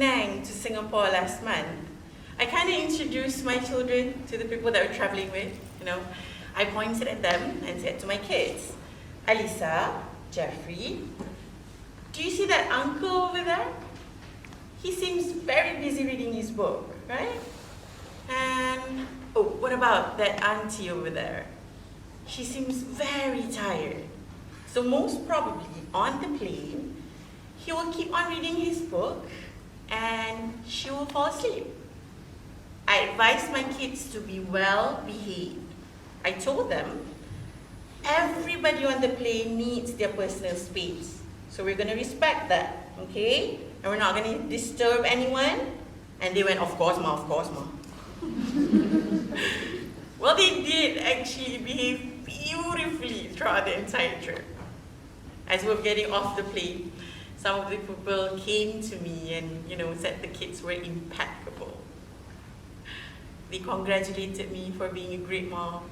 Penang to Singapore last month, I kind of introduced my children to the people that we're traveling with. I pointed at them and said to my kids, Alisa, Jeffrey, do you see that uncle over there? He seems very busy reading his book, right? And, oh, what about that auntie over there? She seems very tired. So most probably on the plane, he will keep on reading his book and she will fall asleep. I advised my kids to be well behaved. I told them, everybody on the plane needs their personal space. So we're going to respect that, okay? And we're not going to disturb anyone. And they went, of course, ma, of course, ma. Well, they did actually behave beautifully throughout the entire trip. As we were getting off the plane, some of the people came to me and, said the kids were impeccable. They congratulated me for being a great mom.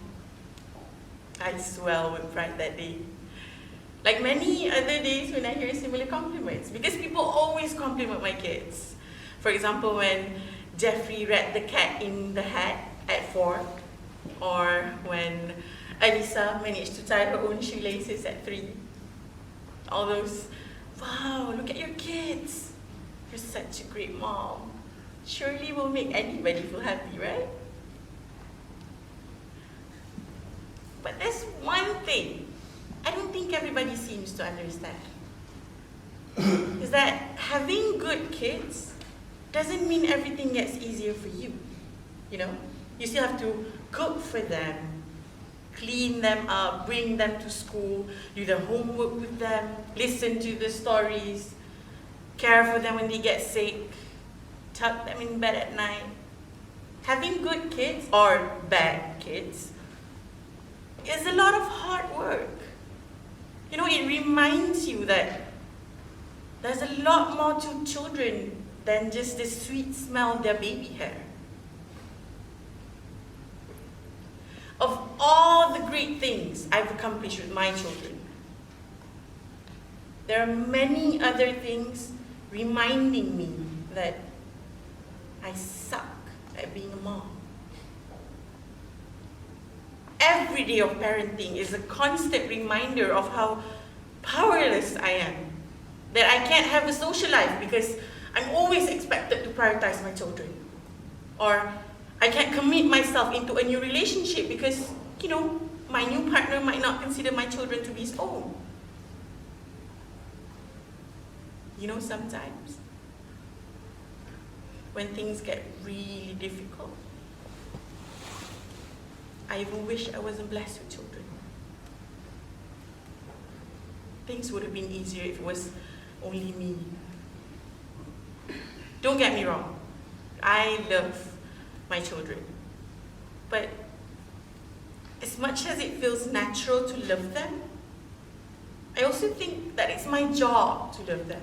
I swelled with pride that day. Like many other days when I hear similar compliments, because people always compliment my kids. For example, when Jeffrey read The Cat in the Hat at 4, or when Alisa managed to tie her own shoelaces at 3. All those, wow, look at your kids. You're such a great mom. Surely will make anybody feel happy, right? But there's one thing I don't think everybody seems to understand. Is that having good kids doesn't mean everything gets easier for you. You still have to cook for them, clean them up, bring them to school, do the homework with them, listen to the stories, care for them when they get sick, tuck them in bed at night. Having good kids, or bad kids, is a lot of hard work. It reminds you that there's a lot more to children than just the sweet smell of their baby hair. Of all the great things I've accomplished with my children, there are many other things reminding me that I suck at being a mom. Every day of parenting is a constant reminder of how powerless I am. That I can't have a social life because I'm always expected to prioritize my children. Or I can't commit myself into a new relationship because, my new partner might not consider my children to be his own. Sometimes when things get really difficult, I even wish I wasn't blessed with children. Things would have been easier if it was only me. Don't get me wrong, I love my children. But as much as it feels natural to love them, I also think that it's my job to love them,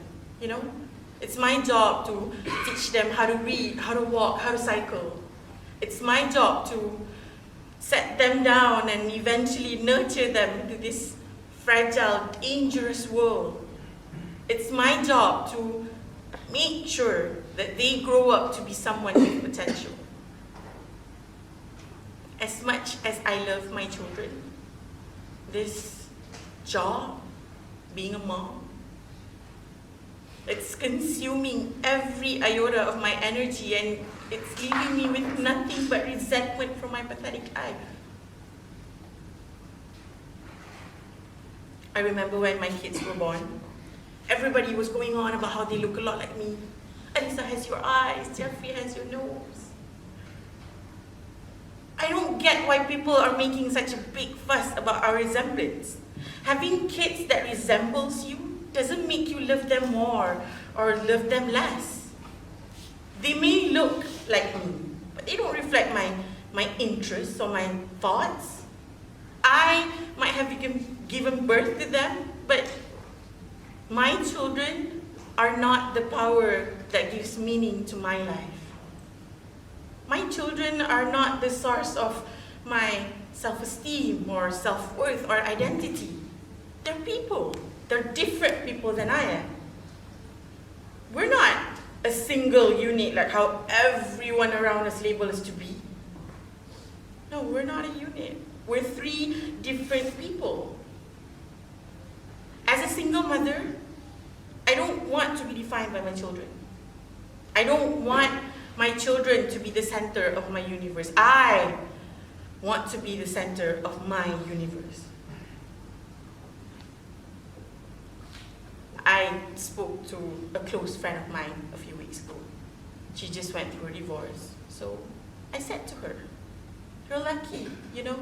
It's my job to teach them how to read, how to walk, how to cycle. It's my job to set them down and eventually nurture them into this fragile, dangerous world. It's my job to make sure that they grow up to be someone with potential. As much as I love my children, this job, being a mom, it's consuming every iota of my energy and it's leaving me with nothing but resentment from my pathetic life. I remember when my kids were born, everybody was going on about how they look a lot like me. Alisa has your eyes, Jeffrey has your nose. I don't get why people are making such a big fuss about our resemblance. Having kids that resembles you doesn't make you love them more or love them less. They may look like me, but they don't reflect my interests or my thoughts. I might have given birth to them, but my children are not the power that gives meaning to my life. My children are not the source of my self-esteem or self-worth or identity. They're people. They're different people than I am. We're not a single unit, like how everyone around us label us to be. No, we're not a unit. We're three different people. As a single mother, I don't want to be defined by my children. I don't want my children to be the center of my universe. I want to be the center of my universe. I spoke to a close friend of mine a few weeks ago. She just went through a divorce. So I said to her, you're lucky, you know,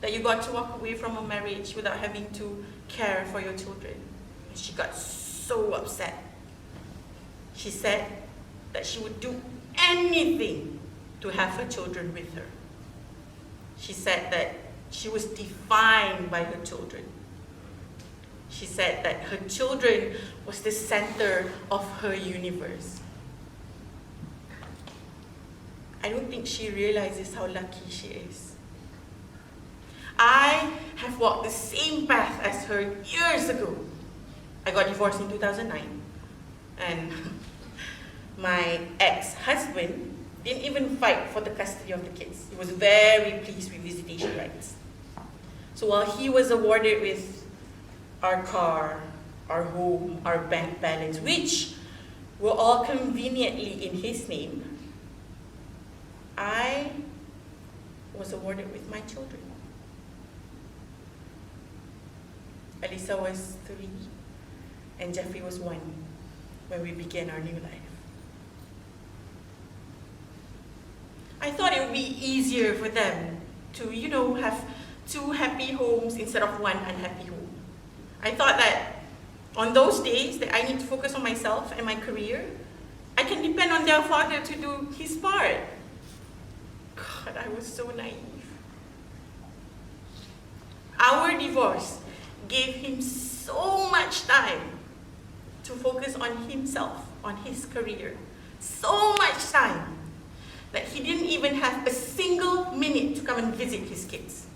that you got to walk away from a marriage without having to care for your children. And she got so upset. She said that she would do anything to have her children with her. She said that she was defined by her children. She said that her children was the center of her universe. I don't think she realizes how lucky she is. I have walked the same path as her years ago. I got divorced in 2009, and my ex-husband didn't even fight for the custody of the kids. He was very pleased with visitation rights. So while he was awarded with our car, our home, our bank balance, which were all conveniently in his name, I was awarded with my children. Alisa was 3 and Jeffrey was 1 when we began our new life. I thought it would be easier for them to, you know, have 2 happy homes instead of 1 unhappy home. I thought that on those days that I need to focus on myself and my career, I can depend on their father to do his part. God, I was so naive. Our divorce gave him so much time to focus on himself, on his career. So much time that he didn't even have a single minute to come and visit his kids.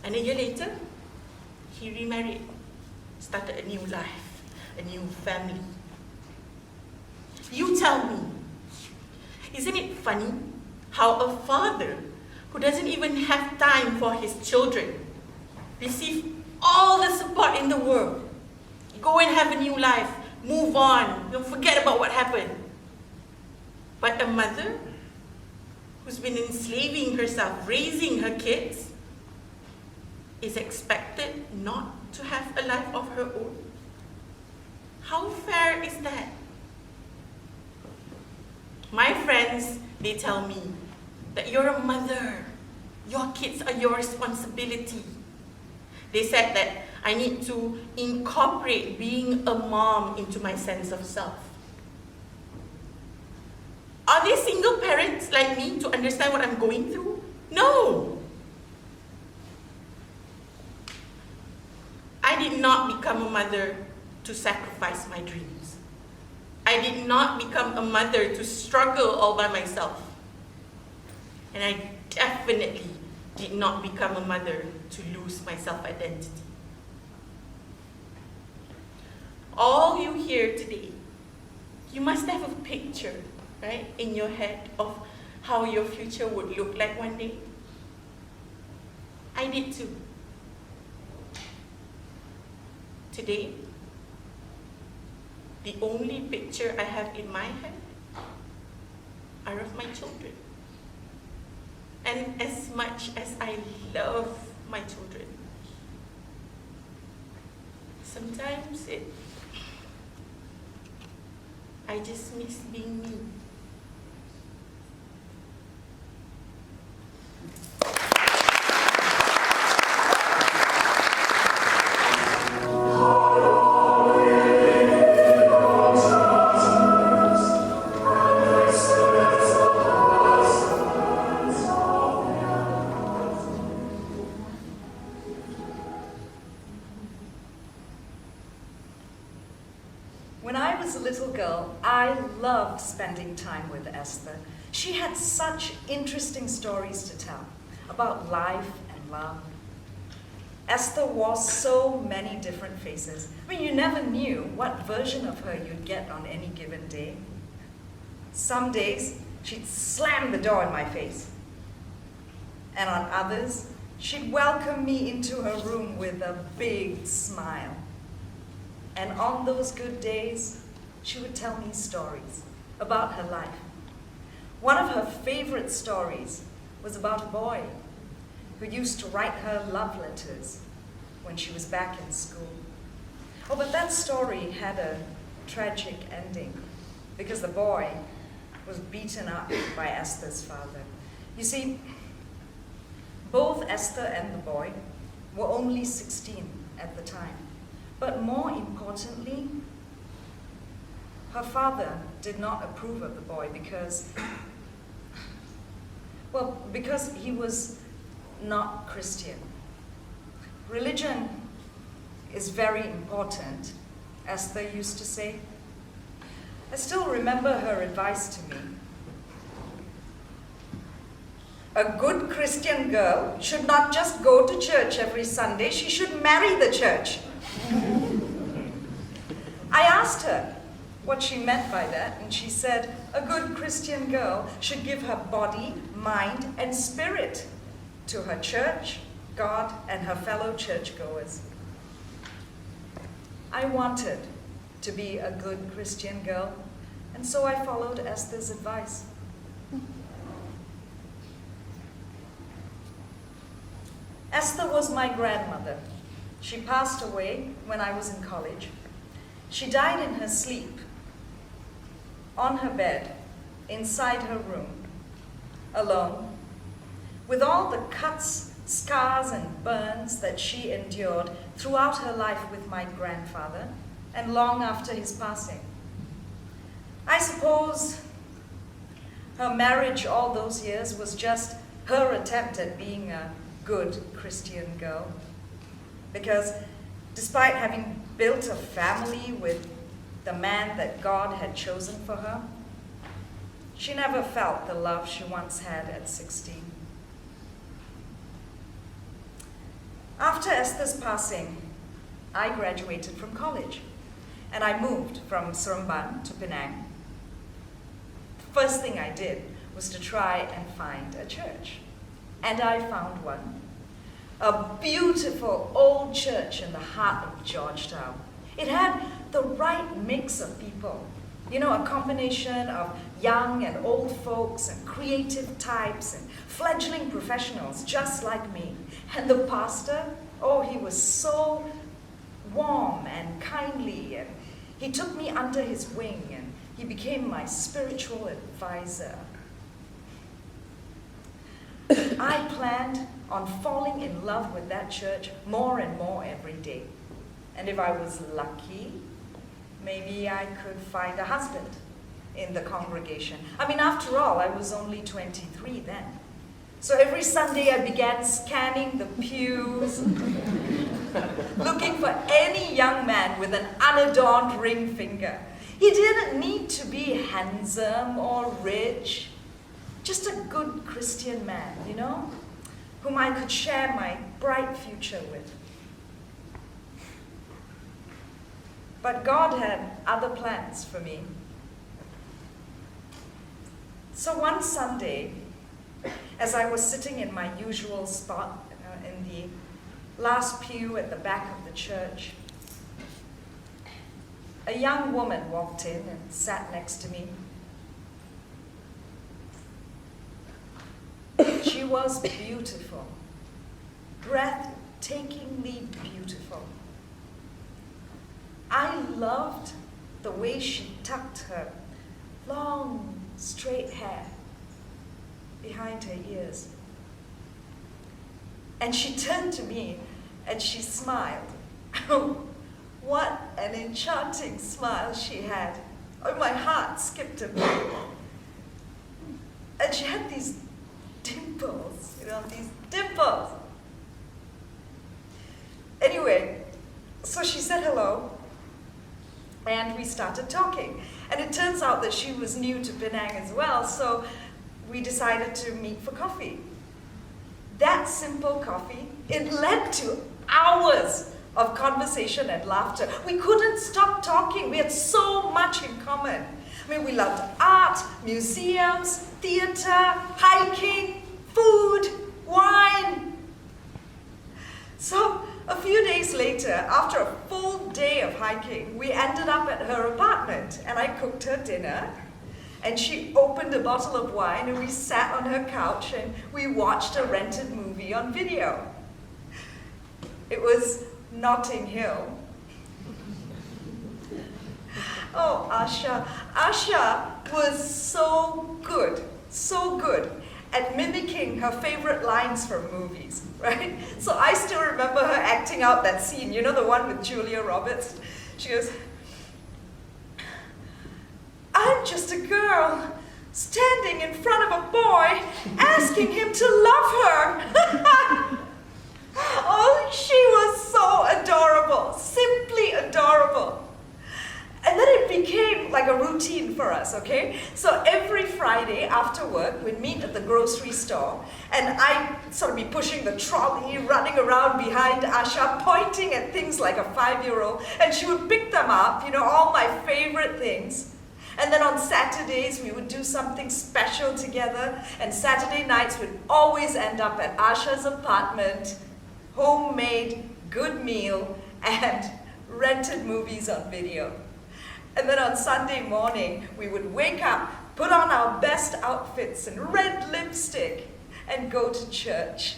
And a year later, he remarried, started a new life, a new family. You tell me, isn't it funny how a father who doesn't even have time for his children receive all the support in the world, go and have a new life, move on, don't forget about what happened. But a mother who's been enslaving herself, raising her kids, is expected not to have a life of her own? How fair is that? My friends, they tell me that you're a mother. Your kids are your responsibility. They said that I need to incorporate being a mom into my sense of self. Are they single parents like me to understand what I'm going through? No. I did not become a mother to sacrifice my dreams. I did not become a mother to struggle all by myself. And I definitely did not become a mother to lose my self-identity. All you hear today, you must have a picture, right, in your head of how your future would look like one day. I did too. Today, the only picture I have in my head are of my children. And as much as I love my children, sometimes I just miss being me. When I was a little girl, I loved spending time with Esther. She had such interesting stories to tell about life and love. Esther wore so many different faces. I mean, you never knew what version of her you'd get on any given day. Some days, she'd slam the door in my face. And on others, she'd welcome me into her room with a big smile. And on those good days, she would tell me stories about her life. One of her favorite stories was about a boy who used to write her love letters when she was back in school. Oh, but that story had a tragic ending because the boy was beaten up by Esther's father. You see, both Esther and the boy were only 16 at the time. But more importantly, her father did not approve of the boy because he was not Christian. Religion is very important, Esther used to say. I still remember her advice to me. A good Christian girl should not just go to church every Sunday, she should marry the church. I asked her what she meant by that, and she said, a good Christian girl should give her body, mind, and spirit to her church, God, and her fellow churchgoers. I wanted to be a good Christian girl, and so I followed Esther's advice. Esther was my grandmother. She passed away when I was in college. She died in her sleep, on her bed, inside her room, alone, with all the cuts, scars, and burns that she endured throughout her life with my grandfather and long after his passing. I suppose her marriage all those years was just her attempt at being a good Christian girl. Because despite having built a family with the man that God had chosen for her, she never felt the love she once had at 16. After Esther's passing, I graduated from college, and I moved from Seremban to Penang. The first thing I did was to try and find a church, and I found one. A beautiful old church in the heart of Georgetown. It had the right mix of people. You know, a combination of young and old folks and creative types and fledgling professionals just like me. And the pastor, oh, he was so warm and kindly, and he took me under his wing and he became my spiritual advisor. I planned on falling in love with that church more and more every day. And if I was lucky, maybe I could find a husband in the congregation. I mean, after all, I was only 23 then. So every Sunday I began scanning the pews, looking for any young man with an unadorned ring finger. He didn't need to be handsome or rich, just a good Christian man, you know, whom I could share my bright future with. But God had other plans for me. So one Sunday, as I was sitting in my usual spot in the last pew at the back of the church, a young woman walked in and sat next to me. She was beautiful, breathtakingly beautiful. I loved the way she tucked her long, straight hair behind her ears. And she turned to me and she smiled. Oh, what an enchanting smile she had. Oh, my heart skipped a beat. And she had these dimples, you know, these dimples. Anyway, so she said hello, and we started talking. And it turns out that she was new to Penang as well, so we decided to meet for coffee. That simple coffee, it led to hours of conversation and laughter. We couldn't stop talking. We had so much in common. I mean, we loved art, museums, theater, hiking, food, wine. So a few days later, after a full day of hiking, we ended up at her apartment, and I cooked her dinner, and she opened a bottle of wine, and we sat on her couch and we watched a rented movie on video. It was Notting Hill. Oh, Asha. Asha was so good at mimicking her favorite lines from movies, right? So I still remember her acting out that scene, you know, the one with Julia Roberts? She goes, "I'm just a girl standing in front of a boy asking him to love her." Oh, she was so adorable, simply adorable. And then it became like a routine for us, okay? So every Friday after work, we'd meet at the grocery store, and I'd sort of be pushing the trolley, running around behind Asha, pointing at things like a 5-year-old, and she would pick them up, you know, all my favorite things. And then on Saturdays, we would do something special together, and Saturday nights would always end up at Asha's apartment, homemade, good meal, and rented movies on video. And then on Sunday morning, we would wake up, put on our best outfits and red lipstick, and go to church.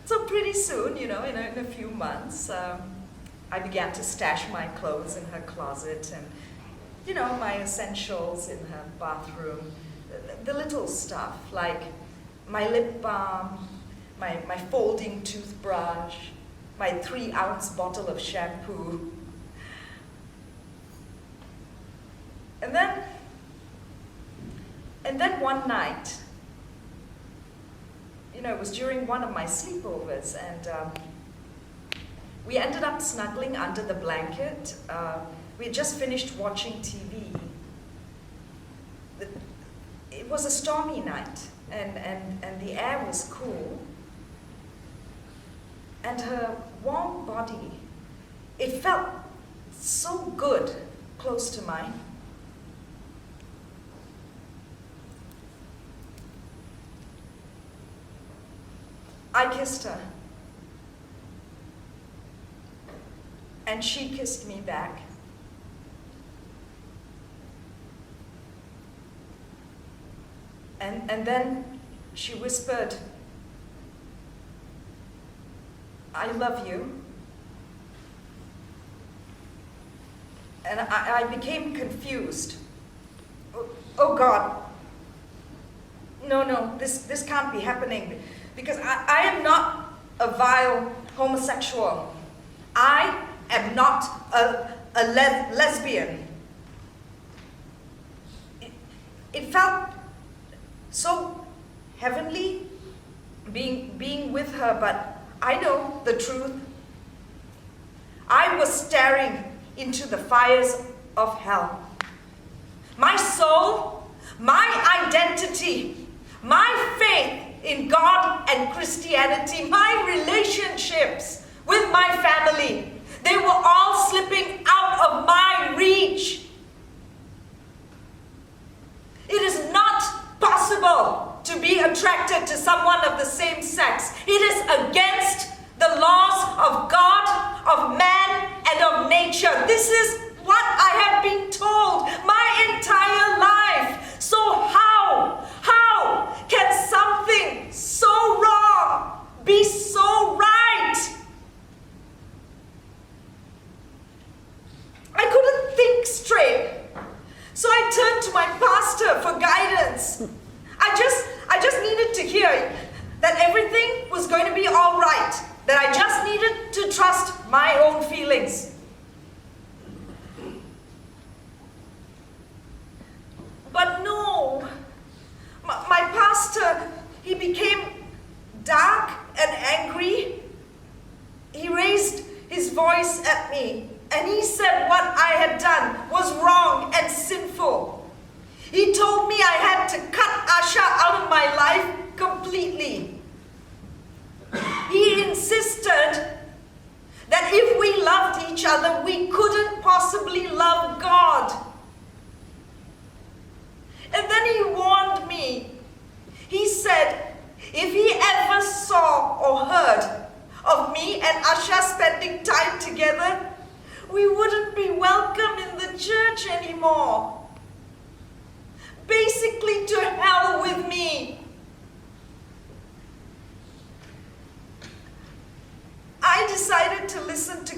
So pretty soon, you know, in a few months, I began to stash my clothes in her closet and, you know, my essentials in her bathroom. The little stuff, like my lip balm, my folding toothbrush, my 3-ounce bottle of shampoo. And then one night, you know, it was during one of my sleepovers, and we ended up snuggling under the blanket. We had just finished watching TV. It was a stormy night, and the air was cool. And her warm body, it felt so good close to mine. I kissed her, and she kissed me back. And then she whispered, "I love you." And I became confused. Oh God, no, this can't be happening. Because I am not a vile homosexual. I am not a lesbian. It felt so heavenly being with her, but I know the truth. I was staring into the fires of hell. My soul, my identity, my faith in God and Christianity, my relationships with my family, they were all slipping out of my reach. It is not possible to be attracted to someone of the same sex. It is against the laws of God, of man, and of nature. This is what I have been told my entire life. So how can something so wrong be so right? I couldn't think straight. So I turned to my pastor for guidance. I just needed to hear that everything was going to be all right, that I just needed to trust my own feelings. But no, my pastor, he became dark and angry. He raised his voice at me, and he said what I had done was wrong and sinful. He told me I had to cut Asha out of my life completely. He insisted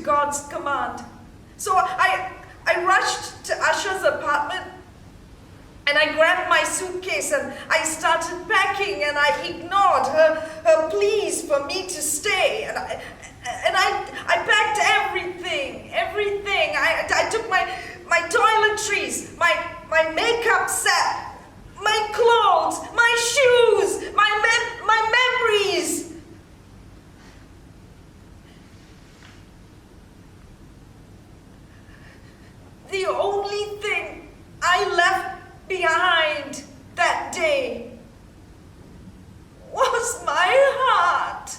God's command. So I rushed to Asha's apartment and I grabbed my suitcase and I started packing, and I ignored her pleas for me to stay. And I packed everything. I took my toiletries, my makeup set, my clothes, my shoes, my memories. The only thing I left behind that day was my heart.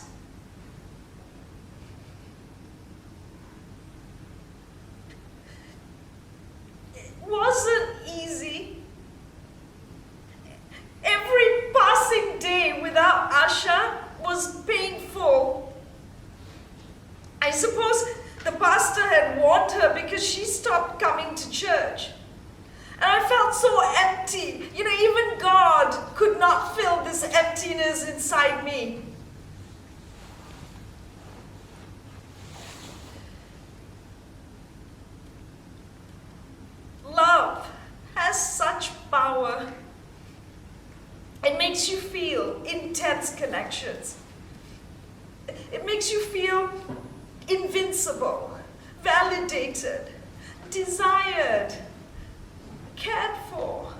It wasn't easy. Every passing day without Asha was painful. I suppose the pastor had warned her because she stopped coming to church. And I felt so empty. Even God could not fill this emptiness inside me. Love has such power. It makes you feel intense connections. It makes you feel invincible, validated, desired, cared for.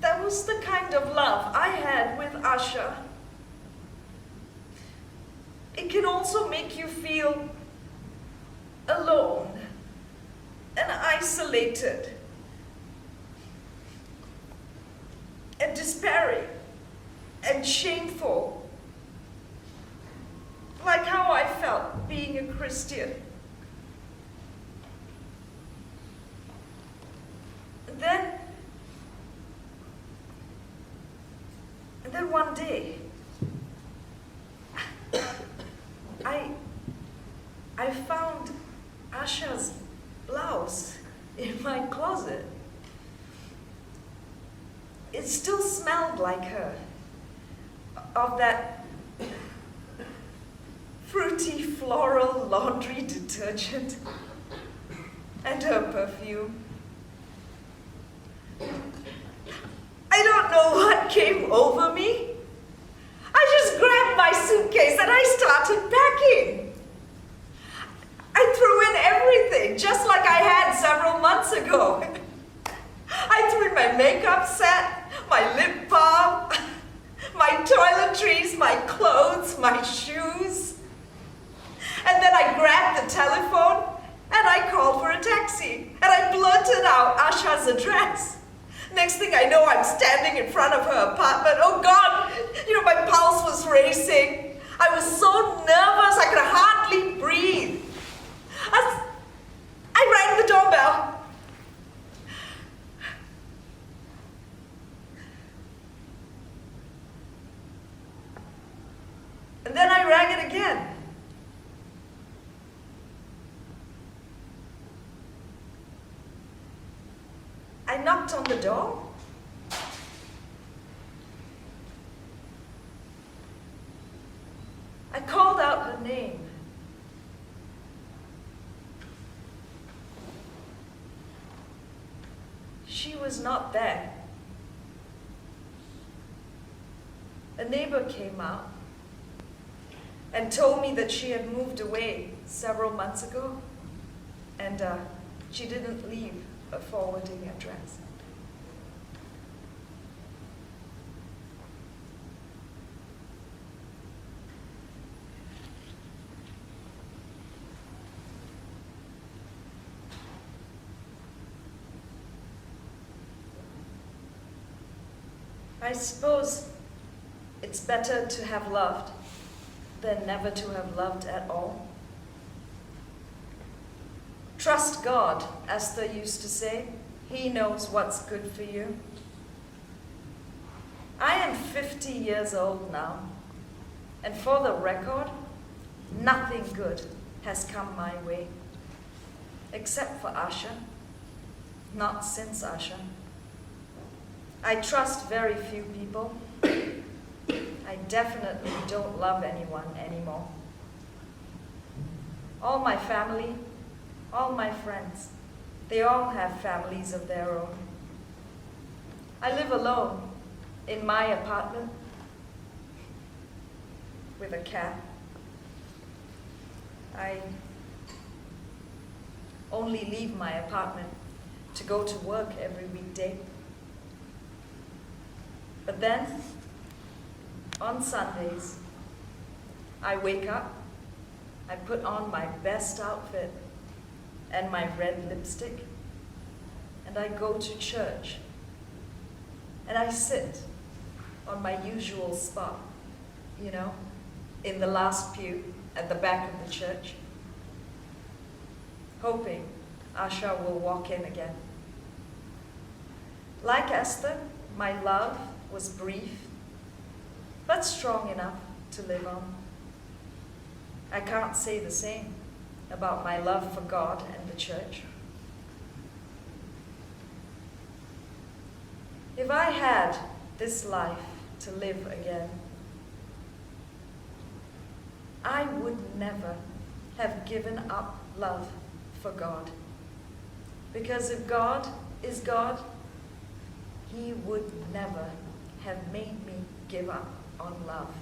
That was the kind of love I had with Asha. It can also make you feel alone and isolated and despairing and shameful, like how I felt being a Christian. And then one day, I found Asha's blouse in my closet. It still smelled like her, of that fruity floral laundry detergent and her perfume. I don't know what came over me. I just grabbed my suitcase and I started packing. I threw in everything, just like I had several months ago. I threw in my makeup set, my lip balm, my toiletries, my clothes, my shoes. And then I grabbed the telephone and I called for a taxi. And I blurted out Asha's address. Next thing I know, I'm standing in front of her apartment. Oh God, my pulse was racing. I was so nervous, I could hardly breathe. I rang the doorbell. And then I rang it again. I knocked on the door. I called out her name. She was not there. A neighbor came out and told me that she had moved away several months ago, and she didn't leave a forwarding address. I suppose it's better to have loved than never to have loved at all. Trust God, Esther used to say. He knows what's good for you. I am 50 years old now, and for the record, nothing good has come my way, except for Asha, not since Asha. I trust very few people. I definitely don't love anyone anymore. all my family, all my friends, they all have families of their own. I live alone in my apartment with a cat. I only leave my apartment to go to work every weekday. But then, on Sundays, I wake up, I put on my best outfit and my red lipstick, and I go to church. And I sit on my usual spot, you know, in the last pew at the back of the church, hoping Asha will walk in again. Like Esther, my love was brief, but strong enough to live on. I can't say the same about my love for God and the church. If I had this life to live again, I would never have given up love for God. Because if God is God, He would never have made me give up on love.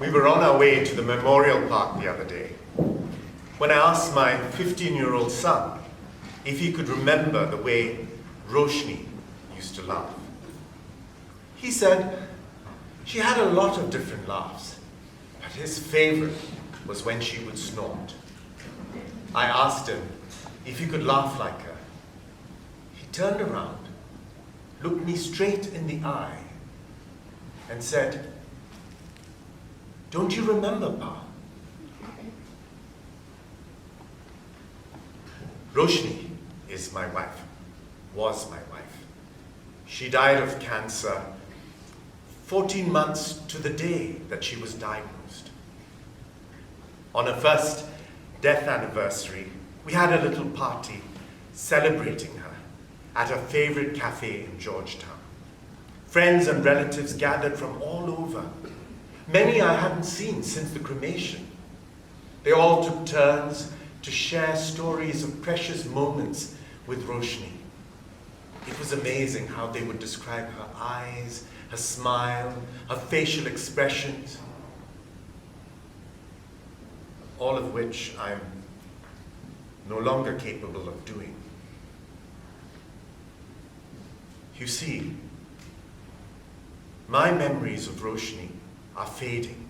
We were on our way to the memorial park the other day when I asked my 15-year-old son if he could remember the way Roshni used to laugh. He said she had a lot of different laughs, but his favorite was when she would snort. I asked him if he could laugh like her. He turned around, looked me straight in the eye, and said, "Don't you remember, Pa?" Roshni is my wife, was my wife. She died of cancer 14 months to the day that she was diagnosed. On her first death anniversary, we had a little party celebrating her at her favorite cafe in Georgetown. Friends and relatives gathered from all over. Many I hadn't seen since the cremation. They all took turns to share stories of precious moments with Roshni. It was amazing how they would describe her eyes, her smile, her facial expressions, all of which I'm no longer capable of doing. You see, my memories of Roshni are fading.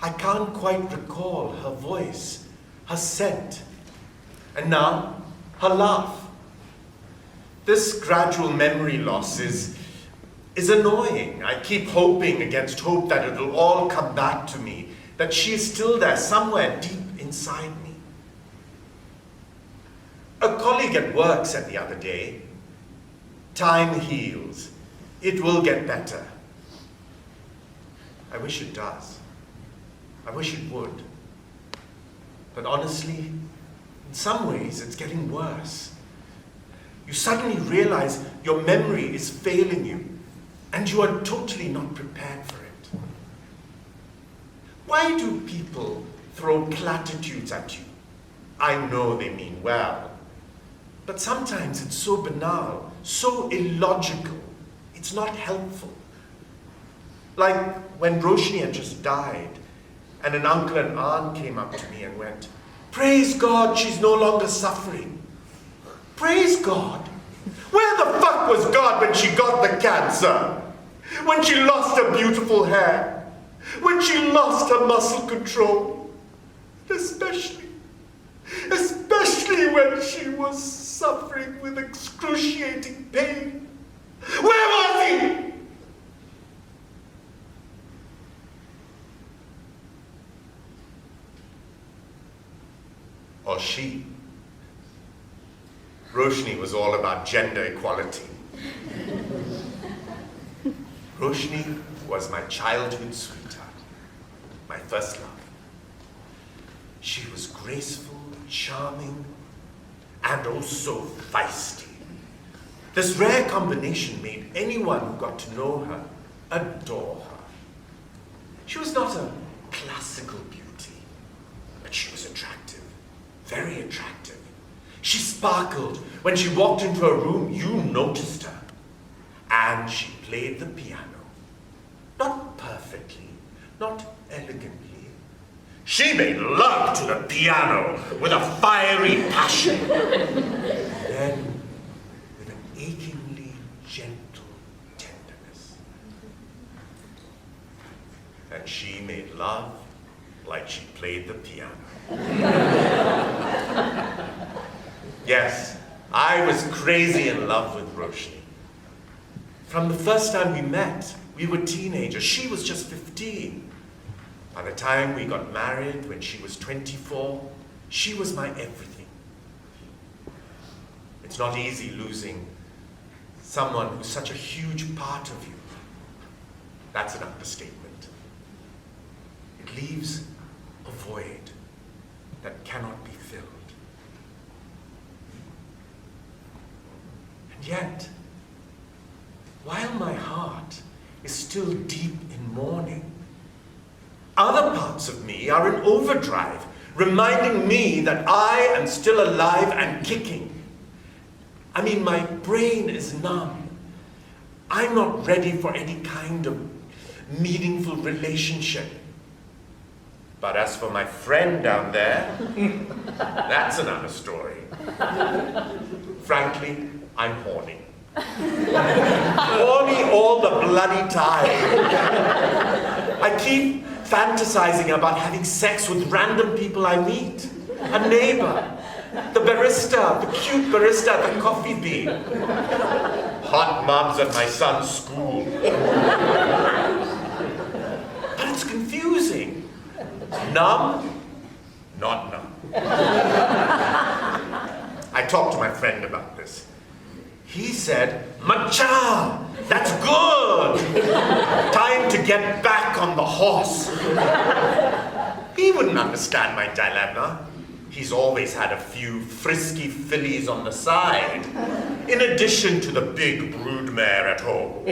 I can't quite recall her voice, her scent, and now her laugh. This gradual memory loss is annoying. I keep hoping against hope that it'll all come back to me, that she is still there somewhere deep inside me. A colleague at work said the other day, "Time heals. It will get better." I wish it does. I wish it would. But honestly, in some ways, it's getting worse. You suddenly realize your memory is failing you, and you are totally not prepared for it. Why do people throw platitudes at you? I know they mean well, but sometimes it's so banal, so illogical, it's not helpful. Like when Roshni had just died, and an uncle and aunt came up to me and went, "Praise God, she's no longer suffering." Praise God? Where the fuck was God when she got the cancer? When she lost her beautiful hair? When she lost her muscle control? Especially when she was suffering with excruciating pain. Where was he? Or she? Roshni was all about gender equality. Roshni was my childhood sweetheart. first love. She was graceful, charming, and oh so feisty. This rare combination made anyone who got to know her adore her. She was not a classical beauty, but she was attractive, very attractive. She sparkled. When she walked into a room, you noticed her. And she played the piano. Not perfectly, not elegantly. She made love to the piano with a fiery passion. Then, with an achingly gentle tenderness. And she made love like she played the piano. Yes, I was crazy in love with Roshni. From the first time we met, we were teenagers. She was just 15. By the time we got married, when she was 24, she was my everything. It's not easy losing someone who's such a huge part of you. That's an understatement. It leaves a void that cannot be filled. And yet, while my heart is still deep in mourning, other parts of me are in overdrive, reminding me that I am still alive and kicking. I mean, my brain is numb. I'm not ready for any kind of meaningful relationship. But as for my friend down there, that's another story. Frankly, I'm horny. Horny all the bloody time. I keep fantasizing about having sex with random people I meet. A neighbor, the barista, the cute barista at the coffee bean. Hot moms at my son's school. But it's confusing. Numb, not numb. I talked to my friend about this. He said, "Macha, that's good. Time to get back on the horse." He wouldn't understand my dilemma. He's always had a few frisky fillies on the side, in addition to the big broodmare at home.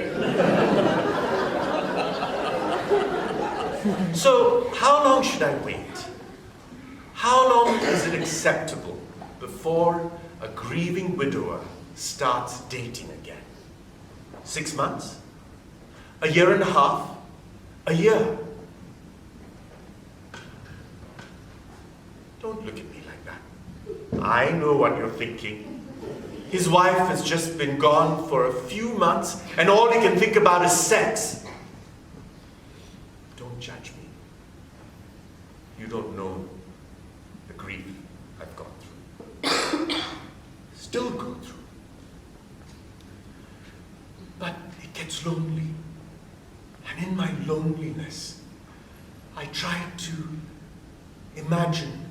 So, how long should I wait? How long is it acceptable before a grieving widower starts dating again? 6 months? A year and a half? A year? Don't look at me like that. I know what you're thinking. His wife has just been gone for a few months and all he can think about is sex. Don't judge me. You don't know the grief I've gone through. Still go through. But it gets lonely. And in my loneliness, I try to imagine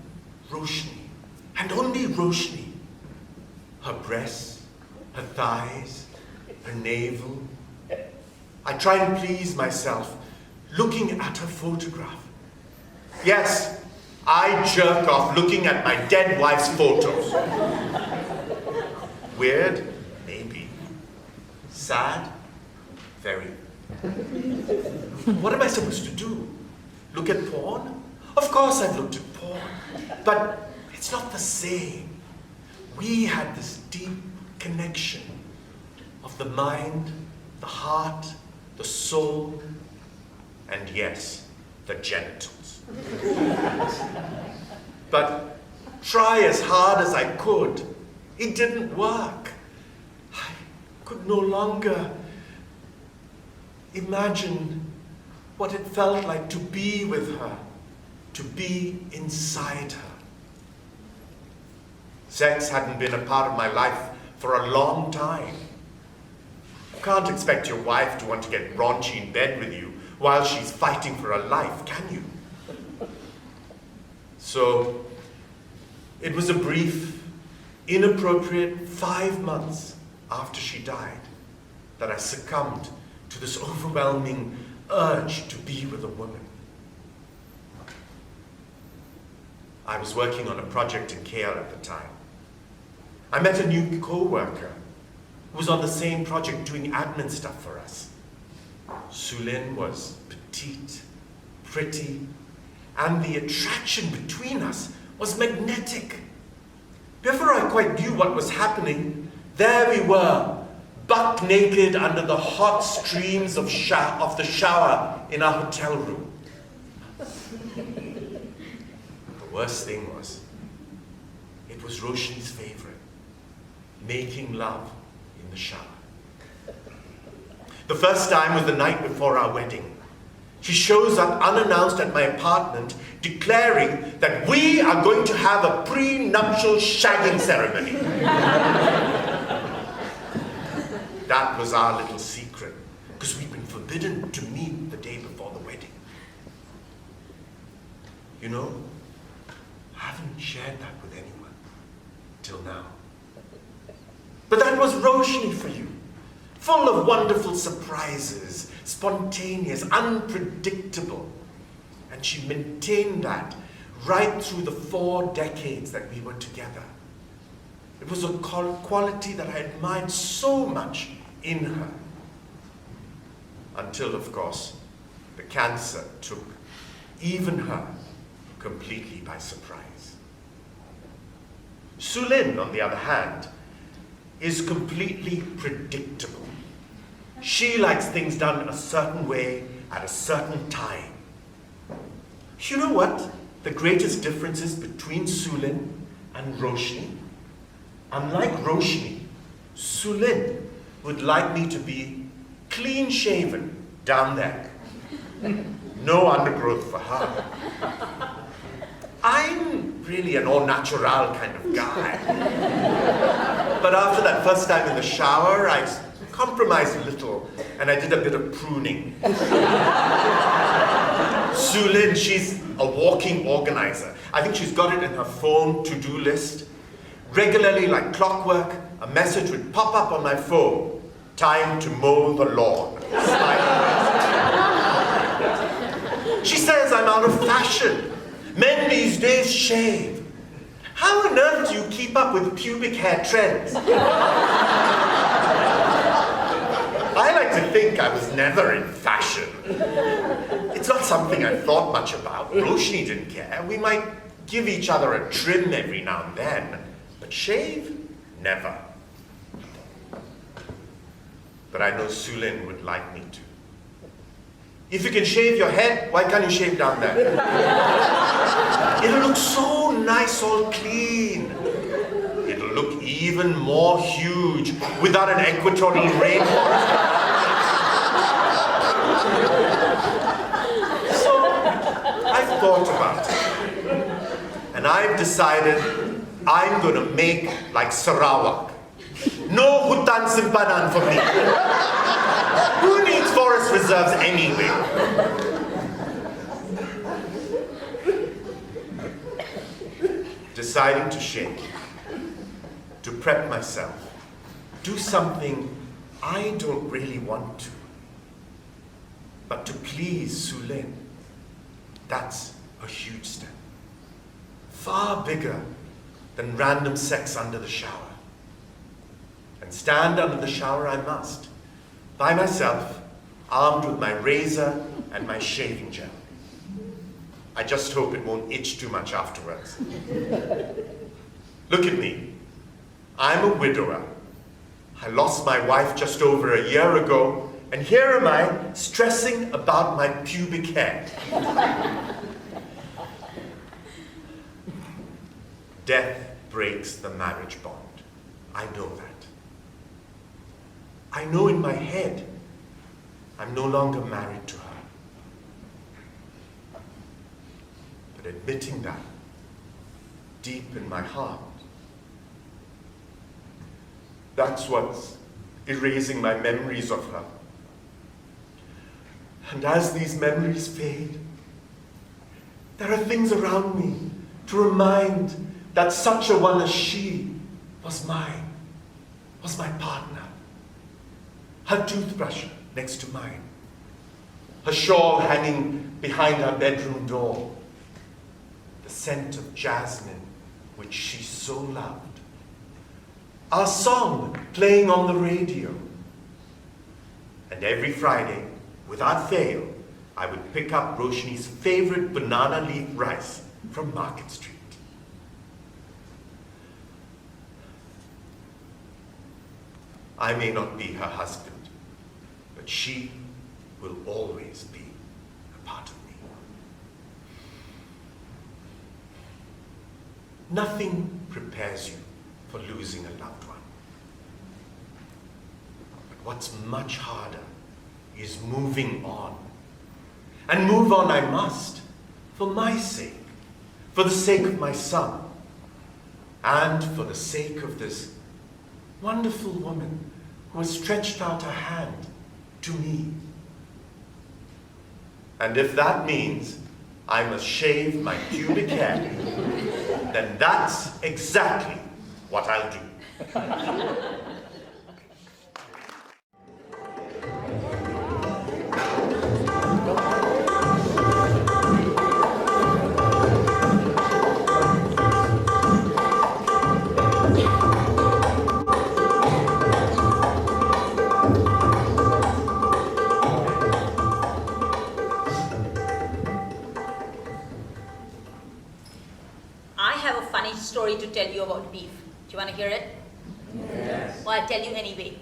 Roshni, and only Roshni. Her breasts, her thighs, her navel. I try and please myself, looking at her photograph. Yes, I jerk off looking at my dead wife's photos. Weird? Maybe. Sad? Very. What am I supposed to do? Look at porn? Of course I've looked at porn, but it's not the same. We had this deep connection of the mind, the heart, the soul, and yes, the genitals. But try as hard as I could, it didn't work. I could no longer imagine what it felt like to be with her, to be inside her. Sex hadn't been a part of my life for a long time. You can't expect your wife to want to get raunchy in bed with you while she's fighting for her life, can you? So, it was a brief, inappropriate 5 months after she died that I succumbed to this overwhelming urge to be with a woman. I was working on a project in KL at the time. I met a new co-worker who was on the same project doing admin stuff for us. Sulin was petite, pretty, and the attraction between us was magnetic. Before I quite knew what was happening, there we were, buck naked under the hot streams of the shower in our hotel room. The worst thing was, it was Roshni's favorite, making love in the shower. The first time was the night before our wedding. She shows up unannounced at my apartment, declaring that we are going to have a pre-nuptial shagging ceremony. That was our little secret, because we'd been forbidden to meet the day before the wedding. You know, I haven't shared that with anyone till now. But that was Roshni for you. Full of wonderful surprises, spontaneous, unpredictable. And she maintained that right through the 4 decades that we were together. It was a quality that I admired so much in her. Until, of course, the cancer took even her completely by surprise. Sulin, on the other hand, is completely predictable. She likes things done a certain way at a certain time. You know what the greatest difference is between Sulin and Roshni? Unlike Roshni, Sulin would like me to be clean shaven down there. No undergrowth for her. I'm really an all-natural kind of guy. But after that first time in the shower, I compromised a little, and I did a bit of pruning. Sulin, she's a walking organizer. I think she's got it in her phone to-do list. Regularly, like clockwork, a message would pop up on my phone. Time to mow the lawn. She says I'm out of fashion. Men these days shave. How on earth do you keep up with pubic hair trends? I like to think I was never in fashion. It's not something I thought much about. Roshni didn't care. We might give each other a trim every now and then, but shave? Never. But I know Sulin would like me to. If you can shave your head, why can't you shave down there? It'll look so nice, all clean. It'll look even more huge without an equatorial rainforest. So, I've thought about it. And I've decided I'm going to make like Sarawak. No hutan simpanan for me. Who needs forest reserves anyway? Deciding to shave, to prep myself, do something I don't really want to. But to please Sulin, that's a huge step. Far bigger than random sex under the shower. And stand under the shower I must, by myself, armed with my razor and my shaving gel. I just hope it won't itch too much afterwards. Look at me. I'm a widower. I lost my wife just over a year ago, and here am I, stressing about my pubic hair. Death breaks the marriage bond. I know that. I know in my head I'm no longer married to her. But admitting that deep in my heart, that's what's erasing my memories of her. And as these memories fade, there are things around me to remind that such a one as she was mine, was my partner. Her toothbrush next to mine, her shawl hanging behind her bedroom door, the scent of jasmine, which she so loved. Our song playing on the radio. And every Friday, without fail, I would pick up Roshni's favorite banana leaf rice from Market Street. I may not be her husband, but she will always be a part of me. Nothing prepares you for losing a loved one. But what's much harder is moving on. And move on I must, for my sake, for the sake of my son, and for the sake of this wonderful woman who has stretched out her hand to me. And if that means I must shave my pubic hair, then that's exactly what I'll do. I have a funny story to tell you about beef. Do you want to hear it? Yes. Well, I'll tell you anyway.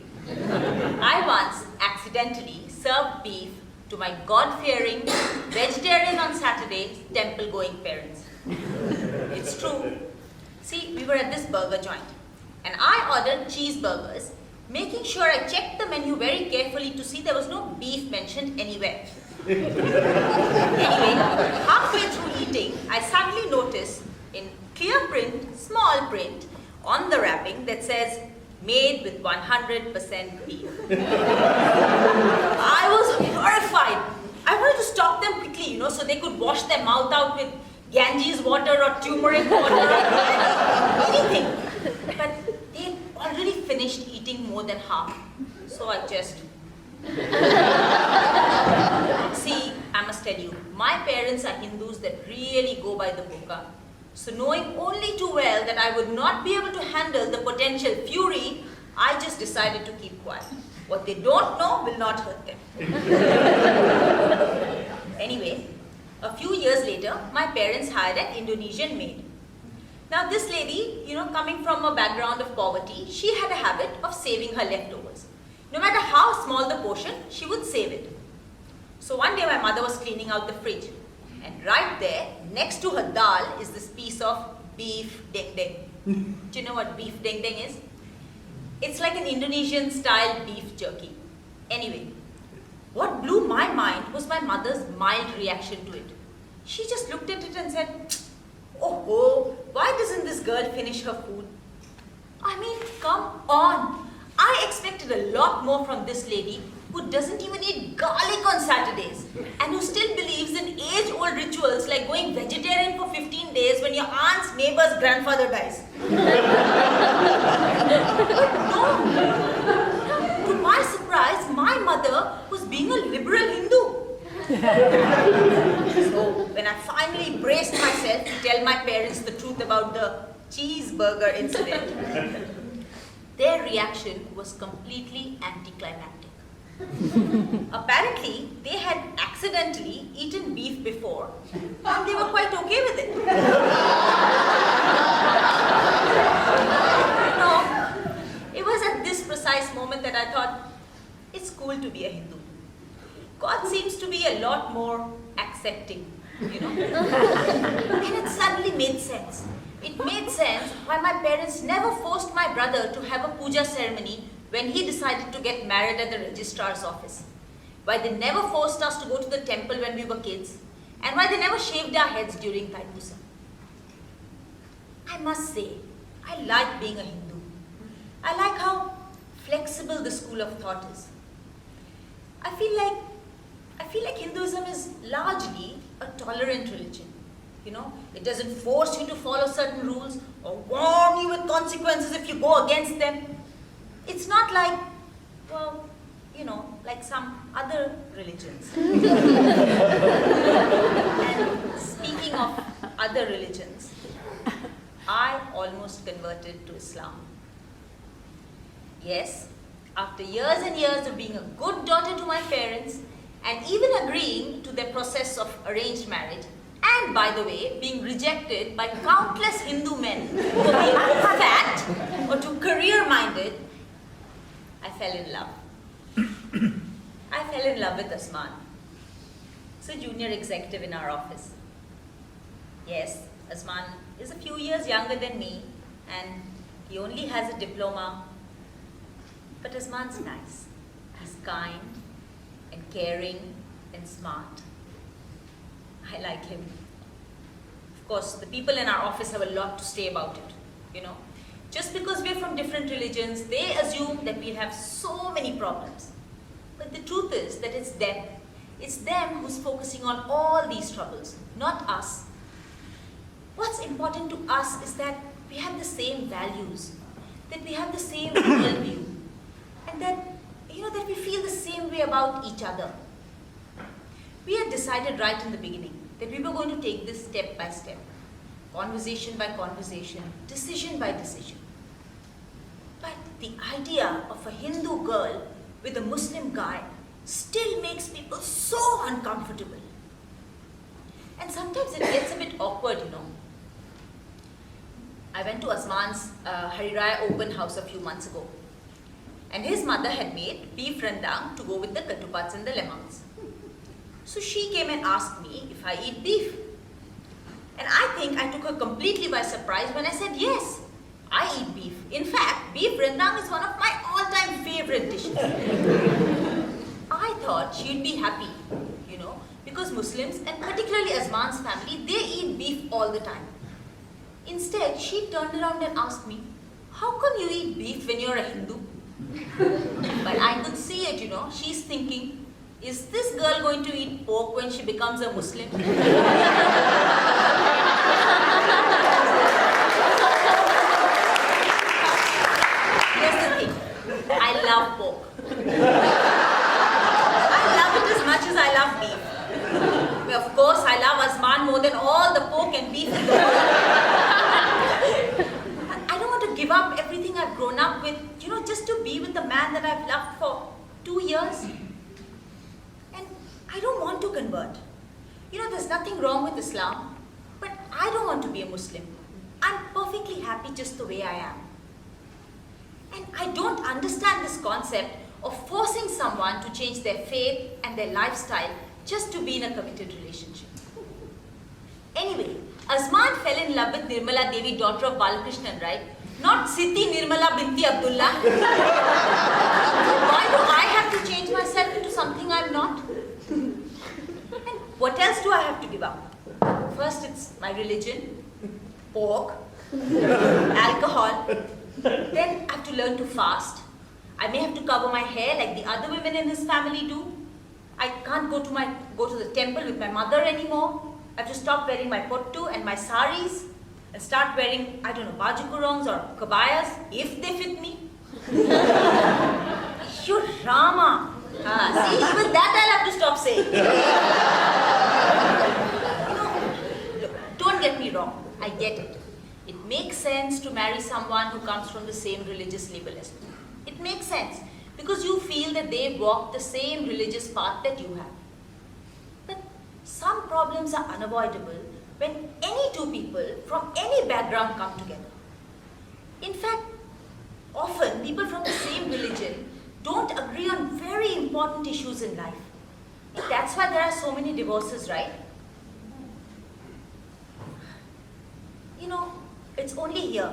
I once accidentally served beef to my God-fearing, vegetarian on Saturdays, temple-going parents. It's true. See, we were at this burger joint, and I ordered cheeseburgers, making sure I checked the menu very carefully to see there was no beef mentioned anywhere. Anyway, halfway through eating, I suddenly noticed in clear print, small print, on the wrapping that says, made with 100% beef. I was horrified. I wanted to stop them quickly, so they could wash their mouth out with Ganges water or turmeric water or anything. But they already finished eating more than half. So I just... See, I must tell you, my parents are Hindus that really go by the book. So knowing only too well that I would not be able to handle the potential fury, I just decided to keep quiet. What they don't know will not hurt them. Anyway, a few years later, my parents hired an Indonesian maid. Now this lady, coming from a background of poverty, she had a habit of saving her leftovers. No matter how small the portion, she would save it. So one day my mother was cleaning out the fridge. And right there, next to her dal, is this piece of beef dendeng. Do you know what beef dendeng is? It's like an Indonesian-style beef jerky. Anyway, what blew my mind was my mother's mild reaction to it. She just looked at it and said, "Oh, why doesn't this girl finish her food?" I mean, come on. I expected a lot more from this lady who doesn't even eat garlic on Saturdays and who still believes in age-old rituals like going vegetarian for 15 days when your aunt's neighbor's grandfather dies. But no. To my surprise, my mother was being a liberal Hindu. So when I finally braced myself to tell my parents the truth about the cheeseburger incident, their reaction was completely anticlimactic. Apparently, they had accidentally eaten beef before, and they were quite okay with it. It was at this precise moment that I thought, it's cool to be a Hindu. God seems to be a lot more accepting, And it suddenly made sense. It made sense why my parents never forced my brother to have a puja ceremony when he decided to get married at the registrar's office. Why they never forced us to go to the temple when we were kids, and why they never shaved our heads during Thaipusam. I must say, I like being a Hindu. I like how flexible the school of thought is. I feel like Hinduism is largely a tolerant religion. It doesn't force you to follow certain rules or warn you with consequences if you go against them. It's not like, like some other religions. And speaking of other religions, I almost converted to Islam. Yes, after years and years of being a good daughter to my parents and even agreeing to their process of arranged marriage, and by the way, being rejected by countless Hindu men for being too fat or too career-minded, I fell in love. I fell in love with Asman. He's a junior executive in our office. Yes, Asman is a few years younger than me and he only has a diploma. But Asman's nice. He's kind and caring and smart. I like him. Of course, the people in our office have a lot to say about it, Just because we're from different religions, they assume that we'll have so many problems. But the truth is that it's them. It's them who's focusing on all these troubles, not us. What's important to us is that we have the same values, that we have the same worldview, and that, that we feel the same way about each other. We had decided right in the beginning that we were going to take this step by step, conversation by conversation, decision by decision. But the idea of a Hindu girl with a Muslim guy still makes people so uncomfortable. And sometimes it gets a bit awkward, I went to Asman's Hariraya open house a few months ago. And his mother had made beef rendang to go with the katupats and the lemons. So she came and asked me if I eat beef. And I think I took her completely by surprise when I said, yes, I eat beef. In fact, beef rendang is one of my all-time favorite dishes. I thought she'd be happy, because Muslims, and particularly Asman's family, they eat beef all the time. Instead, she turned around and asked me, how come you eat beef when you're a Hindu? But I could see it, she's thinking, is this girl going to eat pork when she becomes a Muslim? Here's the thing, I love pork. I love it as much as I love beef. Of course, I love Asman more than all the pork and beef in the world. I don't want to give up everything I've grown up with, just to be with the man that I've loved for 2 years. And I don't want to convert. There's nothing wrong with Islam, but I don't want to be a Muslim. I'm perfectly happy just the way I am. And I don't understand this concept of forcing someone to change their faith and their lifestyle just to be in a committed relationship. Anyway, Asman fell in love with Nirmala Devi, daughter of Balakrishnan, right? Not Siti Nirmala binti Abdullah. Why do I have to change myself into something I'm not? And what else do I have to give up? First, it's my religion, pork, alcohol. Then I have to learn to fast. I may have to cover my hair like the other women in his family do. I can't go to the temple with my mother anymore. I have to stop wearing my pottu and my saris and start wearing, bajukurongs or kabayas if they fit me. You're Rama. See, even that I'll have to stop saying. Look, don't get me wrong. I get it. It makes sense to marry someone who comes from the same religious label as me. It makes sense because you feel that they walk the same religious path that you have. But some problems are unavoidable when any two people from any background come together. In fact, often people from the same religion don't agree on very important issues in life. That's why there are so many divorces, right? It's only here.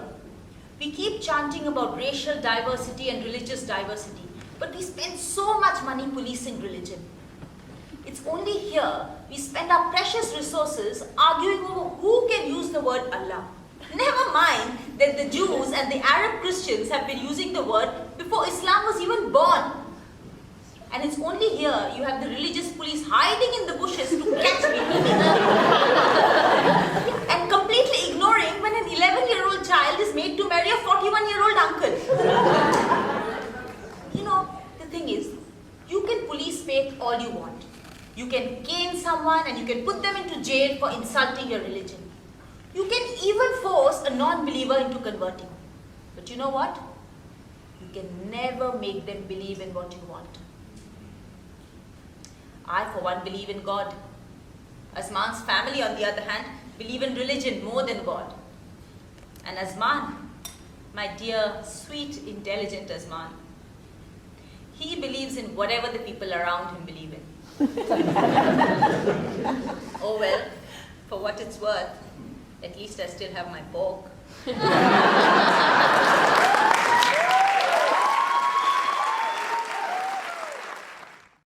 We keep chanting about racial diversity and religious diversity, but we spend so much money policing religion. It's only here we spend our precious resources arguing over who can use the word Allah. Never mind that the Jews and the Arab Christians have been using the word before Islam was even born. And it's only here you have the religious police hiding in the bushes to catch people. And completely ignoring when an 11-year-old child is made to marry a 41-year-old uncle. The thing is, you can police faith all you want. You can cane someone and you can put them into jail for insulting your religion. You can even force a non-believer into converting. But you know what? You can never make them believe in what you want. I, for one, believe in God. Azman's family, on the other hand, believe in religion more than God. And Azman, my dear, sweet, intelligent Azman, he believes in whatever the people around him believe in. Oh well, for what it's worth, at least I still have my pork.